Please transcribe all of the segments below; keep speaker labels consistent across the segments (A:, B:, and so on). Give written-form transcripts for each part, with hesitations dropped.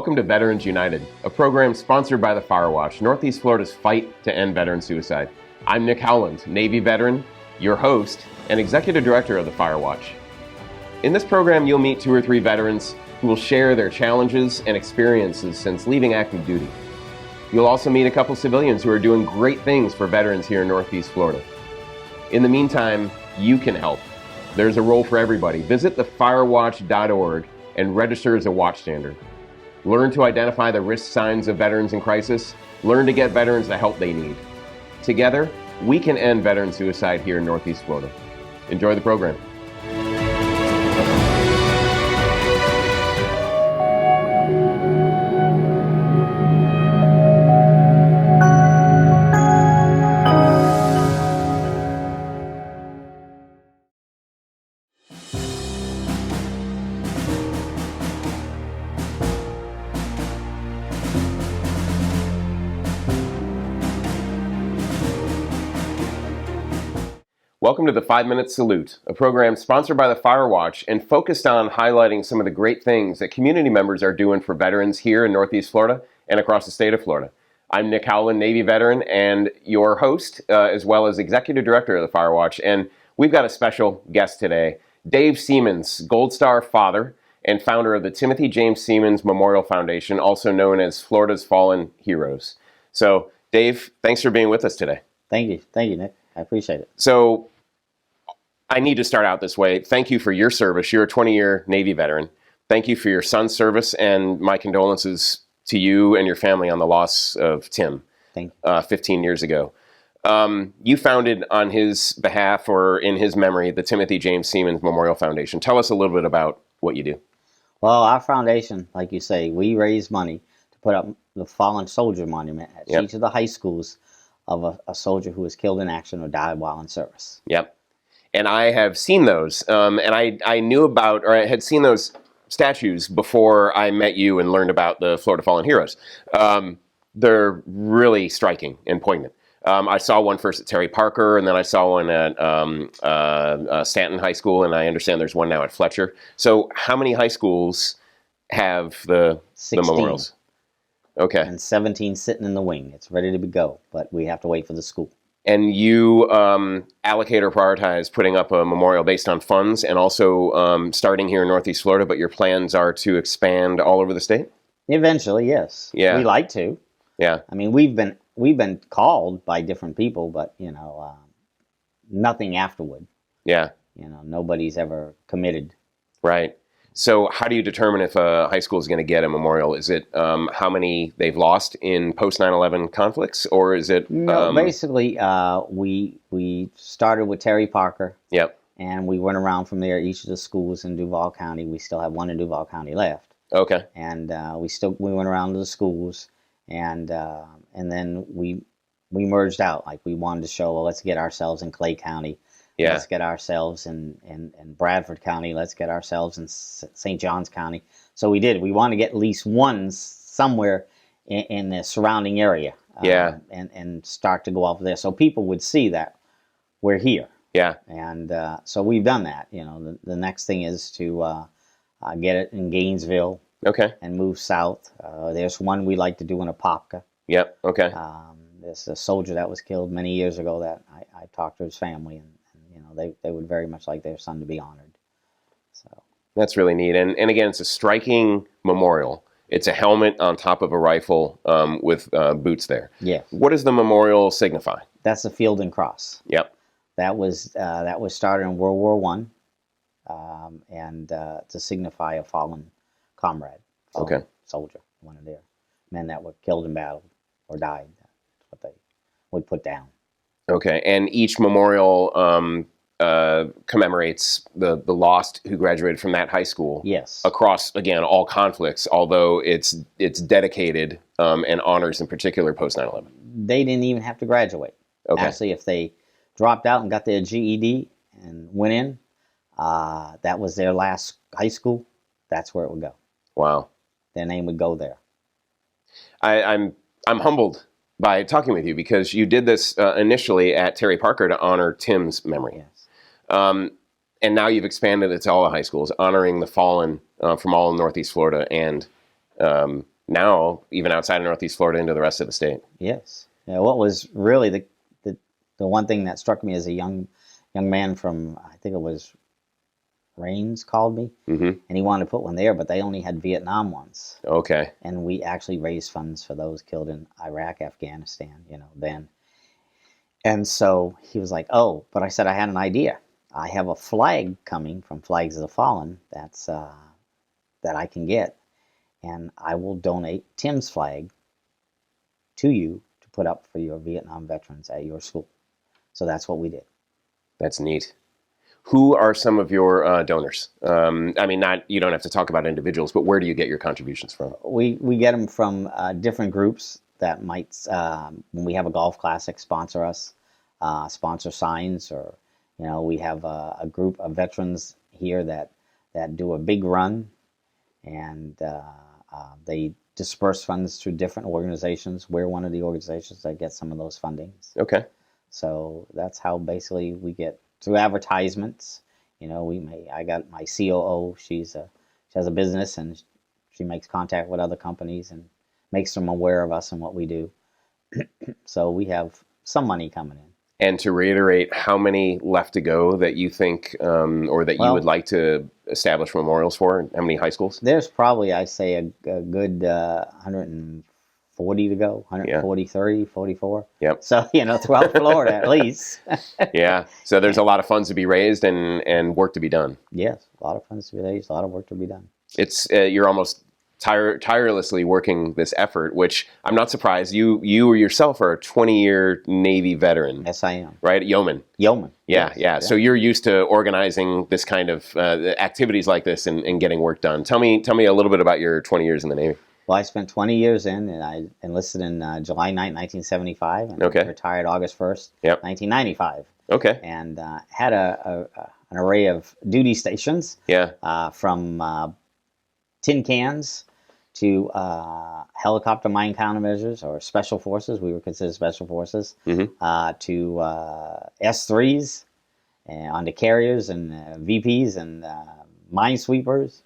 A: Welcome to Veterans United, a program sponsored by the Firewatch, Northeast Florida's fight to end veteran suicide. I'm Nick Howland, Navy veteran, your host, and Executive Director of the Firewatch. In this program, you'll meet 2 or 3 veterans who will share their challenges and experiences since leaving active duty. You'll also meet a couple civilians who are doing great things for veterans here in Northeast Florida. In the meantime, you can help. There's a role for everybody. Visit thefirewatch.org and register as a watchstander. Learn to identify the risk signs of veterans in crisis. Learn to get veterans the help they need. Together, we can end veteran suicide here in Northeast Florida. Enjoy the program. Welcome to the 5-Minute Salute, a program sponsored by the Firewatch and focused on highlighting some of the great things that community members are doing for veterans here in Northeast Florida and across the state of Florida. I'm Nick Howland, Navy veteran, and your host, as well as Executive Director of the Firewatch. And we've got a special guest today, Dave Seamans, Gold Star father and founder of the Timothy James Seamans Memorial Foundation, also known as Florida's Fallen Heroes. So, Dave, thanks for being with us today.
B: Thank you, Nick. I appreciate it.
A: So, I need to start out this way. Thank you for your service. You're a 20-year Navy veteran. Thank you for your son's service, and my condolences to you and your family on the loss of Tim 15 years ago. You founded on his behalf or in his memory the Timothy James Seamans Memorial Foundation. Tell us a little bit about what you do.
B: Well, our foundation, like you say, we raise money to put up the fallen soldier monument at each of the high schools of a soldier who was killed in action or died while in service.
A: Yep. And I have seen those, and I knew about, or I had seen those statues before I met you and learned about the Florida Fallen Heroes. They're really striking and poignant. I saw one first at Terry Parker, and then I saw one at Stanton High School, and I understand there's one now at Fletcher. So how many high schools have the memorials? Okay.
B: And 17 sitting in the wing. It's ready to go, but we have to wait for the school.
A: And you allocate or prioritize putting up a memorial based on funds and also starting here in Northeast Florida, but your plans are to expand all over the state?
B: Eventually, yes.
A: Yeah.
B: We like to.
A: Yeah.
B: I mean, we've been called by different people, but, nothing afterward.
A: Yeah.
B: Nobody's ever committed.
A: Right. So how do you determine if a high school is going to get a memorial? Is it how many they've lost in post 9/11 conflicts, or is it?
B: No, basically, we started with Terry Parker.
A: Yep.
B: And we went around from there. Each of the schools in Duval County, we still have one in Duval County left.
A: Okay.
B: And we went around to the schools, and then we merged out. Like we wanted to show, well, let's get ourselves in Clay County.
A: Yeah.
B: Let's get ourselves in Bradford County. Let's get ourselves in St. Johns County. So we did. We want to get at least one somewhere in the surrounding area. And start to go off there, so people would see that we're here.
A: Yeah.
B: And so we've done that. The next thing is to get it in Gainesville.
A: Okay.
B: And move south. There's one we like to do in Apopka.
A: Yep. Okay.
B: There's a soldier that was killed many years ago that I talked to his family, and they would very much like their son to be honored. So
A: that's really neat. And again, it's a striking memorial. It's a helmet on top of a rifle with boots there.
B: Yes.
A: What does the memorial signify?
B: That's the Field and Cross.
A: Yep.
B: That was started in World War I, and to signify a fallen comrade, soldier, one of their men that were killed in battle or died. That's what they would put down.
A: Okay, and each memorial commemorates the lost who graduated from that high school.
B: Yes.
A: Across, again, all conflicts, although it's dedicated and honors in particular post 9/11.
B: They didn't even have to graduate.
A: Okay.
B: Actually, if they dropped out and got their GED and went in, that was their last high school. That's where it would go.
A: Wow.
B: Their name would go there.
A: I'm humbled by talking with you because you did this initially at Terry Parker to honor Tim's memory.
B: Yes.
A: And now you've expanded it to all the high schools, honoring the fallen from all in Northeast Florida and now even outside of Northeast Florida into the rest of the state.
B: Yes. Yeah, what was really the one thing that struck me as a young man from, I think it was Rains, called me, and he wanted to put one there, but they only had Vietnam ones.
A: Okay.
B: And we actually raised funds for those killed in Iraq, Afghanistan, then. And so he was like, "Oh," but I said I had an idea. I have a flag coming from Flags of the Fallen that I can get, and I will donate Tim's flag to you to put up for your Vietnam veterans at your school. So that's what we did.
A: That's neat. Who are some of your donors? I mean, you don't have to talk about individuals, but where do you get your contributions from?
B: We get them from different groups that might, when we have a golf classic, sponsor us, sponsor signs, or we have a group of veterans here that do a big run, and they disperse funds through different organizations. We're one of the organizations that gets some of those fundings.
A: Okay.
B: So that's how basically we get through advertisements. I got my COO. She has a business, and she makes contact with other companies and makes them aware of us and what we do. So we have some money coming in.
A: And to reiterate, how many left to go that you think, or that you would like to establish memorials for? How many high schools?
B: There's probably, I say, a good 140 to go, 143, 44.
A: Yep.
B: So, throughout Florida at least.
A: Yeah. So there's a lot of funds to be raised and work to be done.
B: Yes, a lot of funds to be raised, a lot of work to be done.
A: It's you're almost tirelessly working this effort, which I'm not surprised. You yourself are a 20-year Navy veteran.
B: Yes, I am.
A: Right? Yeoman.
B: Yeah,
A: yes. Yeah. So you're used to organizing this kind of activities like this and getting work done. Tell me a little bit about your 20 years in the Navy.
B: Well, I spent 20 years in, and I enlisted in July 9th, 1975, and retired August 1st, 1995.
A: Okay.
B: And had an array of duty stations.
A: Yeah.
B: From tin cans to helicopter mine countermeasures, or special forces. We were considered special forces. To S3s, onto carriers and VPs and minesweepers.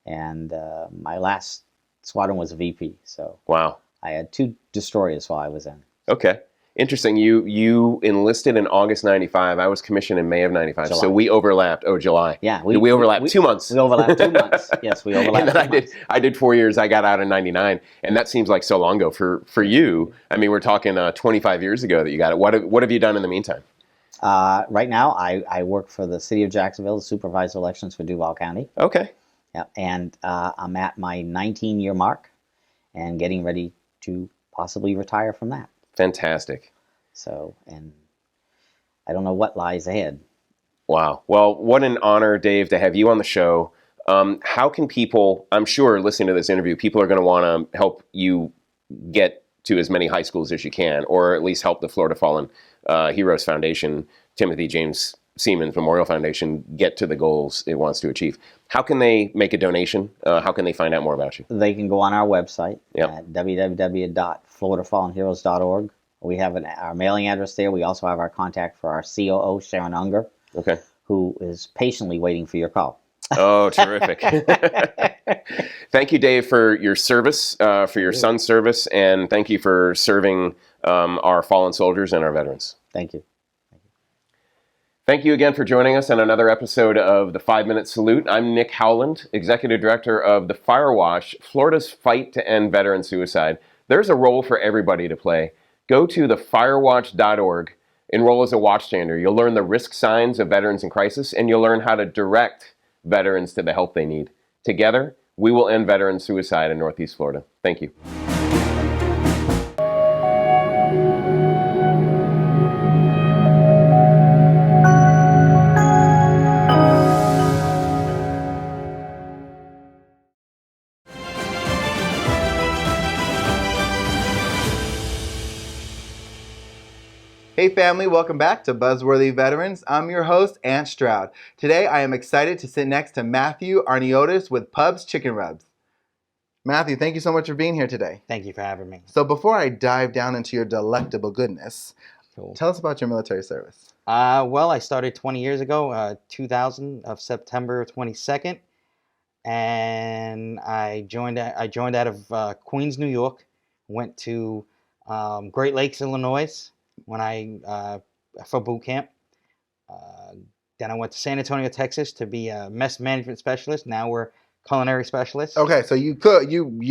B: And my last squadron was a VP. So
A: wow.
B: I had 2 destroyers while I was in.
A: Okay. Interesting. You enlisted in August 95. I was commissioned in May of 95. July. So we overlapped. Oh, July.
B: Yeah.
A: We overlapped 2 months.
B: We overlapped 2 months. Yes, we overlapped.
A: And then I did 4 years. I got out in 99. And that seems like so long ago for you. I mean, we're talking 25 years ago that you got it. What have you done in the meantime?
B: Right now, I work for the city of Jacksonville, supervise elections for Duval County.
A: Okay.
B: Yeah, and I'm at my 19-year mark and getting ready to possibly retire from that.
A: Fantastic.
B: So, and I don't know what lies ahead.
A: Wow. Well, what an honor, Dave, to have you on the show. How can people, I'm sure listening to this interview, people are going to want to help you get to as many high schools as you can, or at least help the Florida Fallen Heroes Foundation, Timothy James Seaman's Memorial Foundation, get to the goals it wants to achieve. How can they make a donation? How can they find out more about you?
B: They can go on our website at www.floridafallenheroes.org. We have our mailing address there. We also have our contact for our COO, Sharon Unger, who is patiently waiting for your call.
A: Oh, terrific. Thank you, Dave, for your service, for your son's service, and thank you for serving our fallen soldiers and our veterans.
B: Thank you.
A: Thank you again for joining us on another episode of the 5-Minute Salute. I'm Nick Howland, Executive Director of the Firewash, Florida's fight to end veteran suicide. There's a role for everybody to play. Go to thefirewatch.org, enroll as a watchstander. You'll learn the risk signs of veterans in crisis, and you'll learn how to direct veterans to the help they need. Together, we will end veteran suicide in Northeast Florida. Thank you.
C: Hey family, welcome back to Buzzworthy Veterans. I'm your host, Ant Stroud. Today I am excited to sit next to Matthew Arniotis with Pub's Chicken Rubs. Matthew, thank you so much for being here today.
D: Thank you for having me.
C: So before I dive down into your delectable goodness, tell us about your military service.
D: Well, I started 20 years ago, 2000 of September 22nd.
B: and I joined out of Queens, New York. Went to Great Lakes, Illinois, when for boot camp. Uh, then I went to San Antonio, Texas, to be a mess management specialist. Now we're culinary specialists.
C: Okay, so you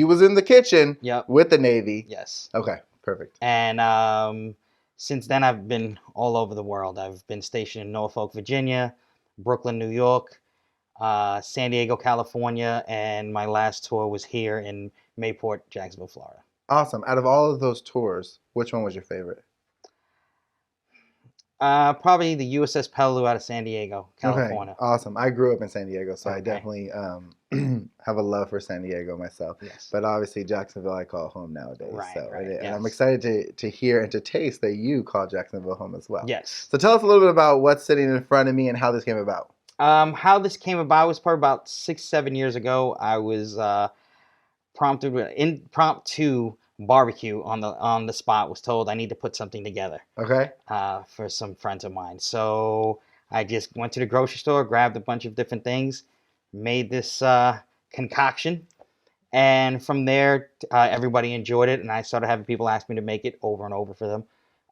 C: was in the kitchen.
B: Yep.
C: With the Navy.
B: Yes.
C: Okay, perfect.
B: And since then, I've been all over the world. I've been stationed in Norfolk, Virginia, Brooklyn, New York, San Diego, California, and my last tour was here in Mayport, Jacksonville, Florida.
C: Awesome. Out of all of those tours, which one was your favorite?
B: Probably the USS Peleliu out of San Diego, California.
C: Okay, awesome. I grew up in San Diego, so
B: Okay.
C: I definitely have a love for San Diego myself.
B: Yes.
C: But obviously, Jacksonville I call home nowadays.
B: Right,
C: so
B: right,
C: and
B: yes.
C: I'm excited to hear and to taste that you call Jacksonville home as well.
B: Yes.
C: So tell us a little bit about what's sitting in front of me and how this came about.
B: How this came about was probably about 6-7 years ago. I was prompted with an impromptu barbecue on the spot. Was told I need to put something together.
C: Okay.
B: For some friends of mine. So I just went to the grocery store, grabbed a bunch of different things, made this concoction, and from there everybody enjoyed it, and I started having people ask me to make it over and over for them.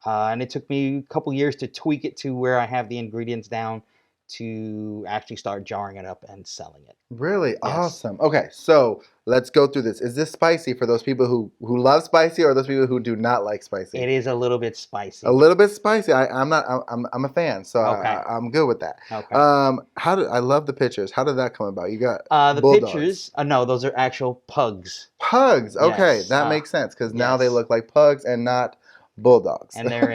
B: And it took me a couple years to tweak it to where I have the ingredients down to actually start jarring it up and selling it.
C: Really?
B: Yes.
C: Awesome. Okay, so let's go through this. Is this spicy for those people who love spicy or those people who do not like spicy?
B: It is a little bit spicy.
C: A little bit spicy. I'm a fan, so
B: Okay.
C: I'm good with that.
B: Okay.
C: I love the pictures. How did that come about? You got
B: The
C: bulldogs.
B: pictures. No, those are actual pugs.
C: Pugs. Okay,
B: Yes.
C: that makes sense because now they
B: yes.
C: look like pugs and not bulldogs.
B: And they're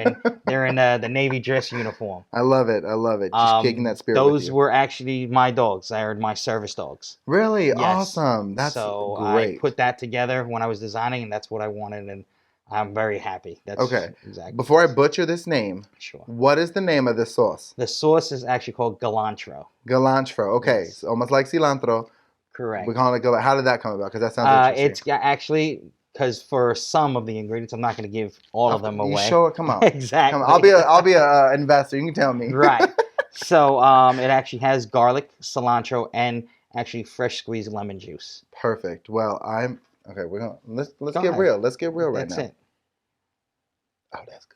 B: in the Navy dress uniform.
C: I love it. I love it. Just kicking that spirit.
B: Those
C: with you.
B: were actually my dogs. They were my service dogs.
C: Really?
B: Yes.
C: Awesome. That's
B: so
C: great.
B: I put that together when I was designing, and that's what I wanted, and I'm very happy. That's
C: okay.
B: Exactly.
C: Before I butcher this name,
B: sure.
C: What is the name of this sauce?
B: The sauce is actually called cilantro.
C: Cilantro. Okay,
B: Yes.
C: so almost like cilantro.
B: Correct.
C: We call it cilantro. How did that come about? Because that sounds interesting.
B: It's actually because for some of the ingredients, I'm not going to give all of them away.
C: You sure? Come on.
B: Exactly.
C: Come on. I'll be a investor. You can tell me.
B: Right. So it actually has garlic, cilantro, and actually fresh squeezed lemon juice.
C: Perfect. Well, okay. We're gonna let's
B: Go
C: get
B: ahead.
C: real. Let's get real right
B: That's
C: now.
B: it.
C: Oh, that's good.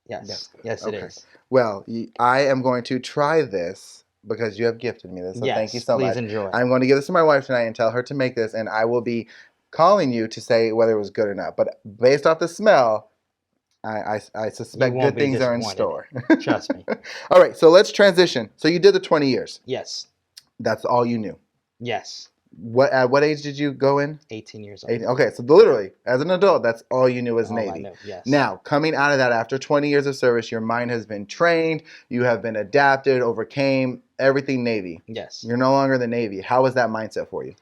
B: Yes.
C: That's good.
B: Yes,
C: Okay.
B: it is.
C: Well, I am going to try this because you have gifted me this. So
B: yes,
C: thank you so
B: please
C: much.
B: enjoy.
C: I'm going to give this to my wife tonight and tell her to make this, and I will be calling you to say whether it was good or not. But based off the smell, I suspect
B: You won't
C: good
B: be
C: things are in
B: disappointed.
C: store.
B: Trust me.
C: All right, so let's transition. So you did the 20 years.
B: Yes.
C: That's all you knew.
B: Yes.
C: At what age did you go in?
B: 18 years old.
C: 18. Okay, so literally, as an adult, that's all you knew was
B: All I
C: Navy.
B: knew, yes.
C: Now, coming out of that, after 20 years of service, your mind has been trained, you have been adapted, overcame everything Navy.
B: Yes.
C: You're no longer the Navy. How was that mindset for you?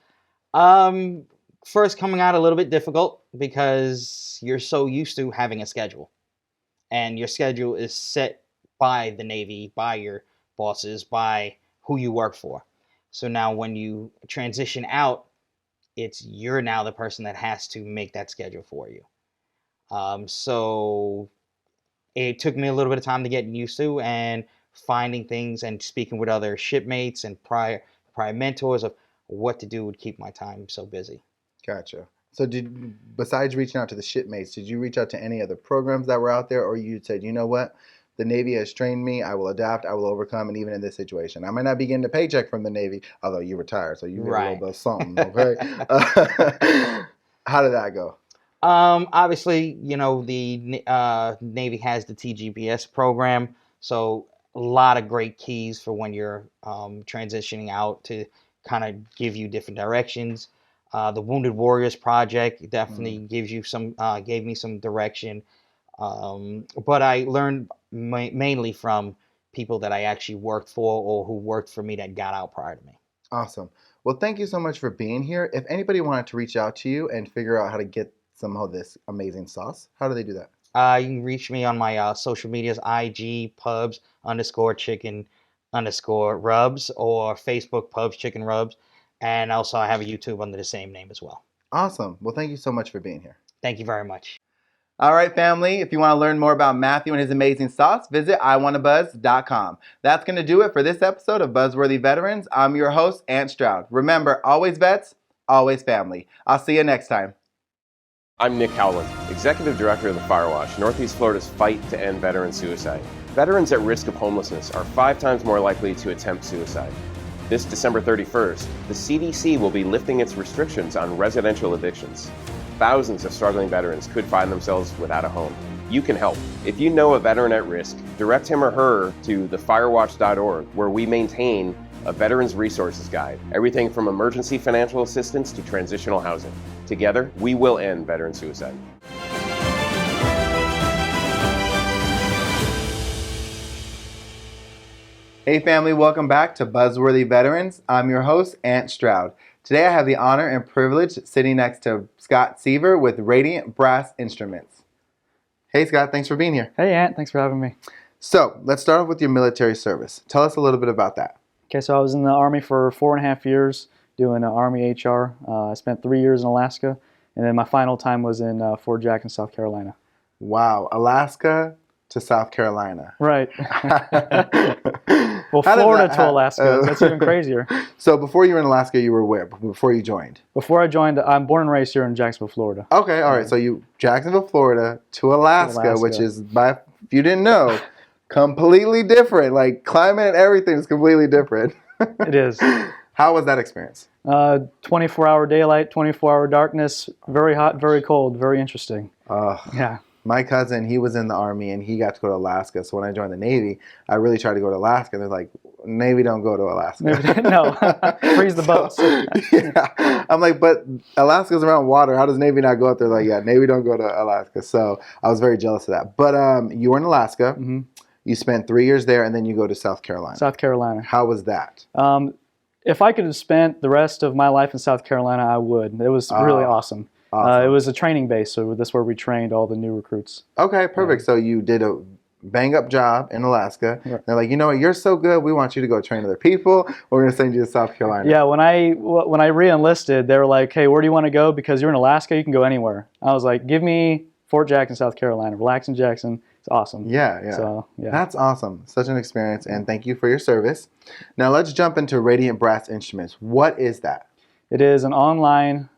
B: First coming out a little bit difficult because you're so used to having a schedule. And your schedule is set by the Navy, by your bosses, by who you work for. So now when you transition out, you're now the person that has to make that schedule for you. So it took me a little bit of time to get used to and finding things and speaking with other shipmates and prior mentors of what to do would keep my time so busy.
C: Gotcha. So besides reaching out to the shipmates, did you reach out to any other programs that were out there, or you said, you know what? The Navy has trained me. I will adapt. I will overcome. And even in this situation, I might not be getting a paycheck from the Navy, although you retired, so you get a little bit of something. Okay. How did that go?
B: Obviously, the Navy has the TGPS program, so a lot of great keys for when you're transitioning out to kind of give you different directions. The Wounded Warriors Project definitely gave me some direction. But I learned mainly from people that I actually worked for or who worked for me that got out prior to me.
C: Awesome. Well, thank you so much for being here. If anybody wanted to reach out to you and figure out how to get some of this amazing sauce, how do they do that?
B: You can reach me on my social medias, IG pubs_chicken_rubs or Facebook Pubs Chicken Rubs. And also I have a YouTube under the same name as well.
C: Awesome. Well, thank you so much for being here.
B: Thank you very much.
C: All right, family, if you want to learn more about Matthew and his amazing sauce, visit iwannabuzz.com. That's going to do it for this episode of Buzzworthy Veterans. I'm your host, Ant Stroud. Remember, always vets, always family. I'll see you next time.
A: I'm Nick Howland, Executive Director of the Firewatch, Northeast Florida's fight to end veteran suicide. Veterans at risk of homelessness are 5 times more likely to attempt suicide. This December 31st, the CDC will be lifting its restrictions on residential evictions. Thousands of struggling veterans could find themselves without a home. You can help. If you know a veteran at risk, direct him or her to thefirewatch.org, where we maintain a Veterans Resources Guide. Everything from emergency financial assistance to transitional housing. Together, we will end veteran suicide.
C: Hey family, welcome back to Buzzworthy Veterans. I'm your host, Ant Stroud. Today I have the honor and privilege sitting next to Scott Seaver with Radiant Brass Instruments. Hey Scott, thanks for being here.
D: Hey Ant, thanks for having me.
C: So, let's start off with your military service. Tell us a little bit about that.
D: Okay, so I was in the Army for 4.5 years doing Army HR. I spent 3 years in Alaska, and then my final time was in Fort Jackson, South Carolina.
C: Wow, Alaska to South Carolina.
D: Right. Well, Florida to Alaska. That's even crazier.
C: So before you were in Alaska, you were where? Before you joined?
D: Before I joined, I'm born and raised here in Jacksonville, Florida.
C: Okay, all right. So you Jacksonville, Florida to Alaska, which is, if you didn't know, completely different. Like climate and everything is completely different.
D: It is.
C: How was that experience?
D: 24-hour daylight, 24-hour darkness, very hot, very cold, very interesting. Yeah.
C: My cousin, he was in the Army and he got to go to Alaska. So when I joined the Navy, I really tried to go to Alaska. And they're like, Navy don't go to Alaska.
D: No, freeze the boats.
C: Yeah. I'm like, but Alaska's around water. How does Navy not go out there? Like, yeah, Navy don't go to Alaska. So I was very jealous of that. But you were in Alaska.
D: Mm-hmm.
C: You spent 3 years there and then you go to South Carolina.
D: South Carolina.
C: How was that?
D: If I could have spent the rest of my life in South Carolina, I would. It was really awesome. It was a training base, so that's where we trained all the new recruits. Okay,
C: perfect. So you did a bang-up job in Alaska. Right. They're like, you know what, you're so good, we want you to go train other people. We're going to send you to South Carolina.
D: Yeah, when I re-enlisted, they were like, hey, where do you want to go? Because you're in Alaska, you can go anywhere. I was like, give me Fort Jackson, South Carolina. Relax in Jackson. It's awesome.
C: Yeah. So, yeah. That's awesome. Such an experience, and thank you for your service. Now let's jump into Radiant Brass Instruments. What is that?
D: It is an online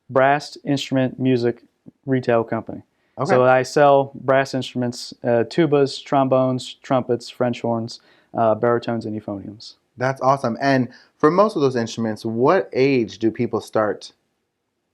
D: brass instrument music retail company. Okay. So I sell brass instruments, tubas, trombones, trumpets, French horns, baritones, and euphoniums.
C: That's awesome. And for most of those instruments, what age do people start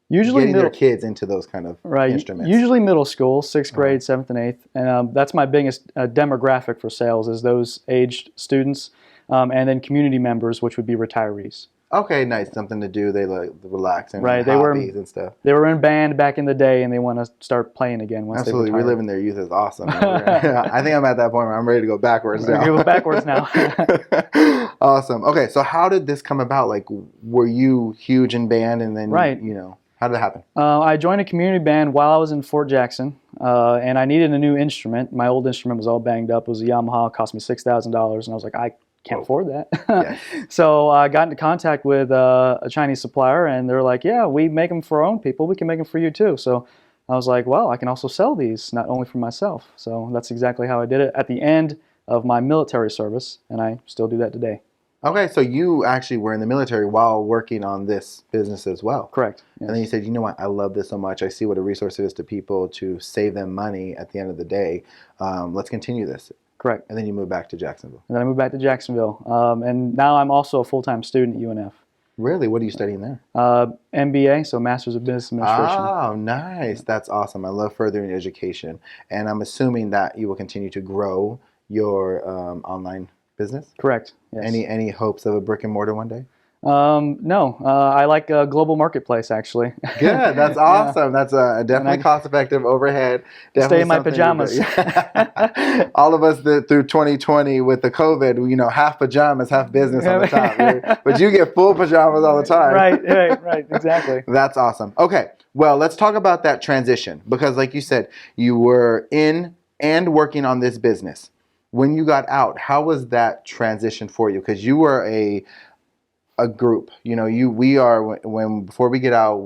C: getting their kids into those kind of instruments?
D: Usually middle school, 6th grade, 7th and 8th. And that's my biggest demographic for sales is those aged students, and then community members, which would be retirees.
C: Okay, nice. Something to do. They like relax and hobbies and stuff.
D: They were in band back in the day, and they want to start playing again once
C: Absolutely.
D: they retire.
C: Reliving their youth is awesome. I think I'm at that point where I'm ready to go backwards now.
D: Go backwards now.
C: Awesome. Okay, so how did this come about? Like, were you huge in band, and then how did that happen?
D: I joined a community band while I was in Fort Jackson, and I needed a new instrument. My old instrument was all banged up. It was a Yamaha. It cost me $6,000, and I was like, I can't afford that. Yes. So I got into contact with a Chinese supplier, and they're like, yeah, we make them for our own people. We can make them for you too. So I was like, well, I can also sell these, not only for myself. So that's exactly how I did it at the end of my military service, and I still do that today.
C: Okay, so you actually were in the military while working on this business as well.
D: Correct. Yes.
C: And then you said, you know what, I love this so much. I see what a resource it is to people to save them money at the end of the day. Let's continue this.
D: Correct.
C: And then you moved back to Jacksonville.
D: And then I moved back to Jacksonville. And now I'm also a full-time student at UNF.
C: Really? What are you studying there?
D: MBA, so Masters of Business Administration.
C: Oh, nice. That's awesome. I love furthering education. And I'm assuming that you will continue to grow your online business?
D: Correct. Yes.
C: Any hopes of a brick and mortar one day?
D: No. I like a global marketplace, actually.
C: Good. That's awesome. Yeah. That's definitely cost-effective overhead. Definitely
D: stay in my pajamas.
C: All of us through 2020 with the COVID, half pajamas, half business on the top. Right? But you get full pajamas all the time.
D: Right. Exactly.
C: That's awesome. Okay. Well, let's talk about that transition because, like you said, you were in and working on this business. When you got out, how was that transition for you? Because you were a group, before we get out,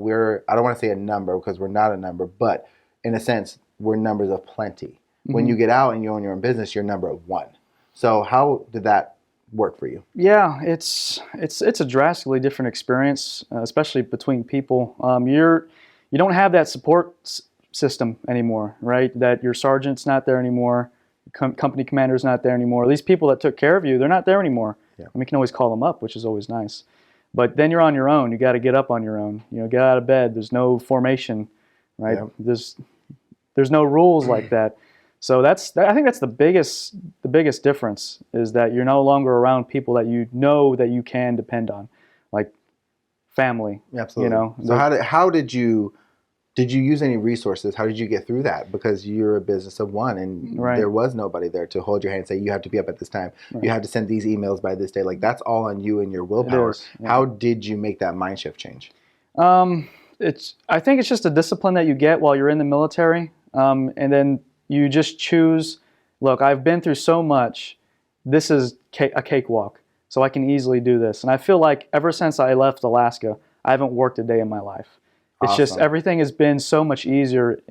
C: I don't want to say a number because we're not a number, but in a sense, were numbers of plenty. When you get out and you own your own business, you're number one. So how did that work for you?
D: Yeah, it's a drastically different experience, especially between people. You don't have that support system anymore, right? That your sergeant's not there anymore, company commander's not there anymore. These people that took care of you, they're not there anymore.
C: Yeah.
D: And we can always call them up, which is always nice. But then you're on your own. You got to get up on your own. You know, get out of bed. There's no formation, right?
C: Yeah.
D: There's no rules like that. So I think that's the biggest difference, is that you're no longer around people that you know that you can depend on, like family.
C: Absolutely.
D: You know.
C: So how did you use any resources? How did you get through that? Because you're a business of one, and there was nobody there to hold your hand and say, you have to be up at this time. Right. You have to send these emails by this day. Like, that's all on you and your willpower. Yeah. How did you make that mind shift change?
D: I think it's just a discipline that you get while you're in the military, and then you just choose, look, I've been through so much. This is a cakewalk, so I can easily do this. And I feel like ever since I left Alaska, I haven't worked a day in my life. It's
C: awesome.
D: just everything has been so much easier.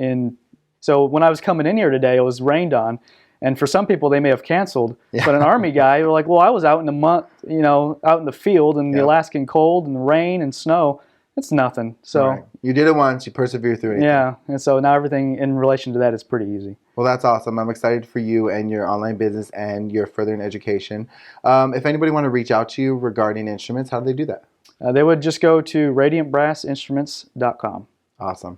D: So when I was coming in here today, it was rained on. And for some people, they may have canceled. Yeah. But an Army guy, you're like, well, I was out in the month, out in the field in the Alaskan cold and rain and snow. It's nothing. So
C: you did it once, you persevere through it.
D: Yeah, and so now everything in relation to that is pretty easy.
C: Well, that's awesome. I'm excited for you and your online business and your furthering education. If anybody want to reach out to you regarding instruments, how do they do that?
D: They would just go to radiantbrassinstruments.com.
C: Awesome.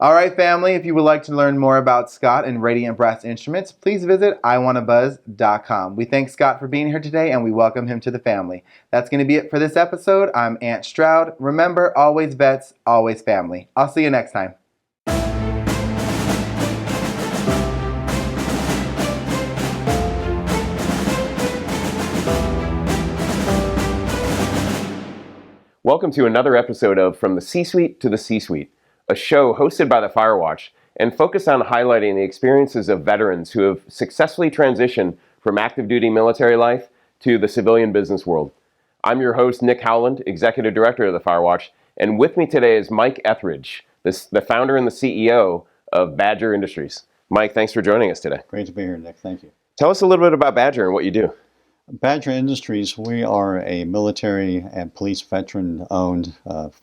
C: All right, family, if you would like to learn more about Scott and Radiant Brass Instruments, please visit iwannabuzz.com. We thank Scott for being here today, and we welcome him to the family. That's going to be it for this episode. I'm Ant Stroud. Remember, always vets, always family. I'll see you next time.
A: Welcome to another episode of From the C-Suite to the C-Suite, a show hosted by the Firewatch and focused on highlighting the experiences of veterans who have successfully transitioned from active duty military life to the civilian business world. I'm your host, Nick Howland, Executive Director of the Firewatch, and with me today is Mike Etheridge, the founder and the CEO of Badger Industries. Mike, thanks for joining us today.
E: Great to be here, Nick. Thank you.
A: Tell us a little bit about Badger and what you do.
E: Badger Industries, we are a military and police veteran-owned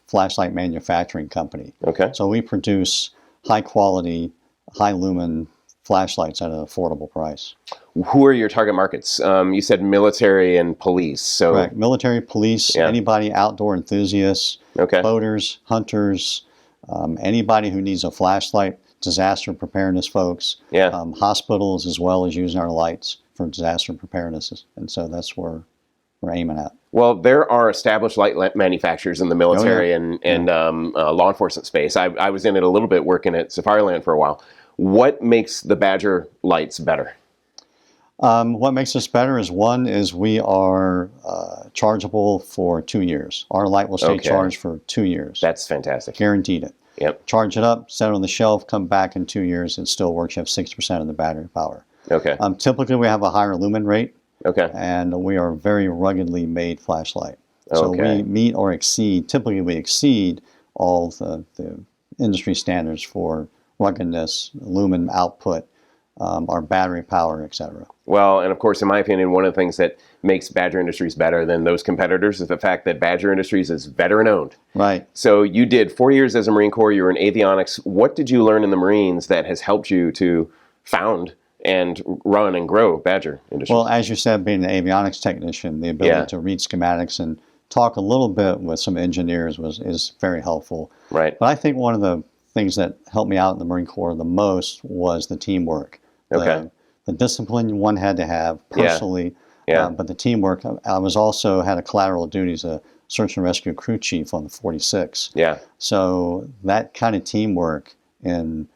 E: flashlight manufacturing company.
A: Okay.
E: So we produce high-quality, high-lumen flashlights at an affordable price.
A: Who are your target markets? You said military and police. So
E: correct. Military, police, anybody outdoor enthusiasts, boaters, hunters, anybody who needs a flashlight, disaster preparedness folks, hospitals as well as using our lights for disaster preparedness, and so that's where we're aiming at.
A: Well, there are established light manufacturers in the military and law enforcement space. I was in it a little bit working at Safariland for a while. What makes the Badger lights better?
E: What makes us better is we are chargeable for 2 years. Our light will stay charged for 2 years.
A: That's fantastic.
E: Guaranteed it.
A: Yep.
E: Charge it up, set it on the shelf, come back in 2 years, it still works. You have 60% of the battery power.
A: Okay.
E: Typically, we have a higher lumen rate.
A: Okay.
E: And we are a very ruggedly made flashlight. So we meet or exceed, typically we exceed all the industry standards for ruggedness, lumen output, our battery power, etc.
A: Well, and of course, in my opinion, one of the things that makes Badger Industries better than those competitors is the fact that Badger Industries is veteran-owned.
E: Right.
A: So you did 4 years as a Marine Corps. You were in avionics. What did you learn in the Marines that has helped you to found and run and grow Badger Industries?
E: Well, as you said, being an avionics technician, the ability to read schematics and talk a little bit with some engineers is very helpful.
A: Right.
E: But I think one of the things that helped me out in the Marine Corps the most was the teamwork. The discipline one had to have personally, but the teamwork. I was also had a collateral duty as a search and rescue crew chief on the 46.
A: Yeah.
E: So that kind of teamwork and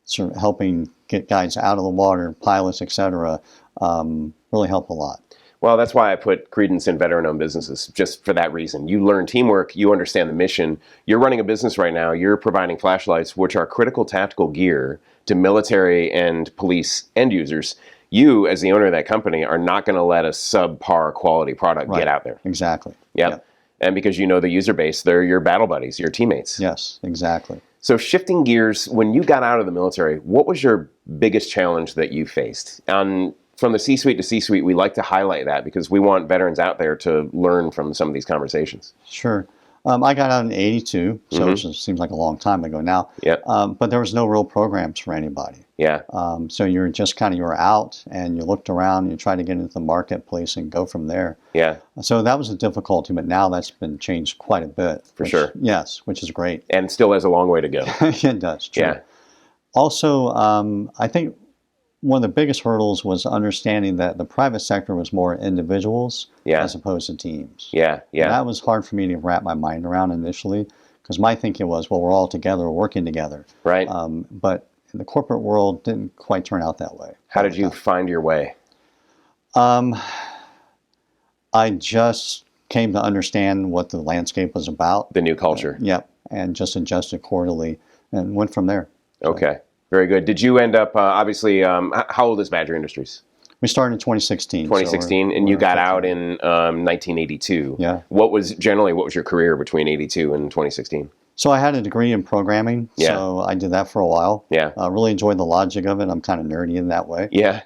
E: sort of helping get guys out of the water, pilots, etc., really helped a lot.
A: Well, that's why I put credence in veteran-owned businesses, just for that reason. You learn teamwork, you understand the mission. You're running a business right now, you're providing flashlights, which are critical tactical gear to military and police end users. You, as the owner of that company, are not going to let a subpar quality product get out there.
E: Exactly.
A: Yep. And because you know the user base, they're your battle buddies, your teammates.
E: Yes, exactly.
A: So shifting gears, when you got out of the military, what was your biggest challenge that you faced? And from the C-suite to C-suite, we like to highlight that because we want veterans out there to learn from some of these conversations.
E: Sure. I got out in 82, so it seems like a long time ago now.
A: Yep.
E: But there was no real programs for anybody.
A: Yeah.
E: So you're just you were out and you looked around and you tried to get into the marketplace and go from there.
A: Yeah.
E: So that was a difficulty, but now that's been changed quite a bit.
A: For sure.
E: Yes, which is great.
A: And still has a long way to go.
E: It does, true.
A: Yeah.
E: Also, I think one of the biggest hurdles was understanding that the private sector was more individuals as opposed to teams.
A: Yeah, yeah.
E: And that was hard for me to wrap my mind around initially because my thinking was, well, we're all together, we're working together.
A: Right.
E: But in the corporate world, didn't quite turn out that way.
A: How did you find your way?
E: I just came to understand what the landscape was about.
A: The new culture.
E: Yep. And just adjusted quarterly and went from there.
A: Okay. Very good. Did you end up, obviously, how old is Badger Industries?
E: We started in 2016.
A: 2016, so and you got out in 1982.
E: Yeah.
A: What was your career between 82 and 2016?
E: So I had a degree in programming, so I did that for a while.
A: Yeah.
E: Really enjoyed the logic of it. I'm kind of nerdy in that way.
A: Yeah.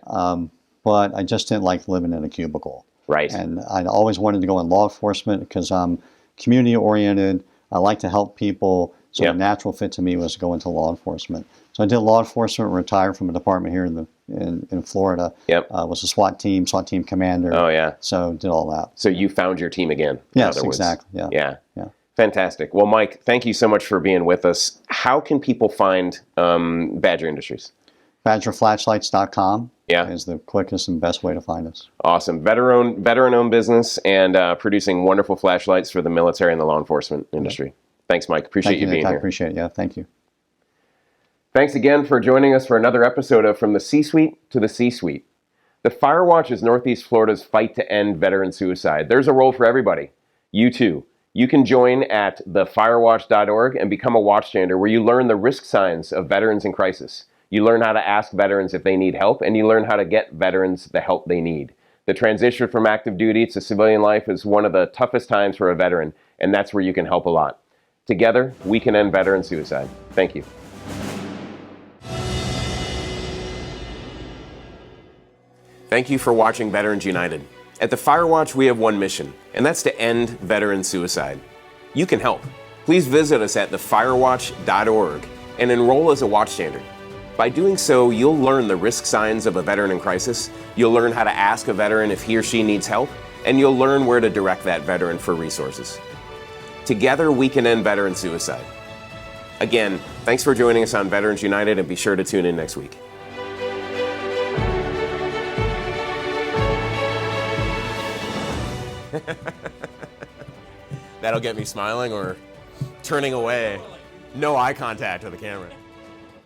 E: But I just didn't like living in a cubicle.
A: Right.
E: And I always wanted to go in law enforcement because I'm community oriented. I like to help people. So the natural fit to me was to go into law enforcement. So I did law enforcement, retired from a department here in Florida.
A: Yep.
E: Was a SWAT team commander.
A: Oh, yeah.
E: So did all that.
A: So you found your team again.
E: Yes, exactly. Yeah.
A: Yeah.
E: Yeah.
A: Fantastic. Well, Mike, thank you so much for being with us. How can people find Badger Industries?
E: BadgerFlashlights.com is the quickest and best way to find us.
A: Awesome. Veteran-owned business and producing wonderful flashlights for the military and the law enforcement industry. Thanks, Mike. Appreciate you being here.
E: I appreciate it. Yeah, thank you.
A: Thanks again for joining us for another episode of From the C-Suite to the C-Suite. The Firewatch is Northeast Florida's fight to end veteran suicide. There's a role for everybody. You too. You can join at thefirewatch.org and become a watchstander where you learn the risk signs of veterans in crisis. You learn how to ask veterans if they need help, and you learn how to get veterans the help they need. The transition from active duty to civilian life is one of the toughest times for a veteran, and that's where you can help a lot. Together, we can end veteran suicide. Thank you. Thank you for watching Veterans United. At the Firewatch, we have one mission, and that's to end veteran suicide. You can help. Please visit us at thefirewatch.org and enroll as a watchstander. By doing so, you'll learn the risk signs of a veteran in crisis, you'll learn how to ask a veteran if he or she needs help, and you'll learn where to direct that veteran for resources. Together, we can end veteran suicide. Again, thanks for joining us on Veterans United, and be sure to tune in next week. That'll get me smiling or turning away. No eye contact with the camera.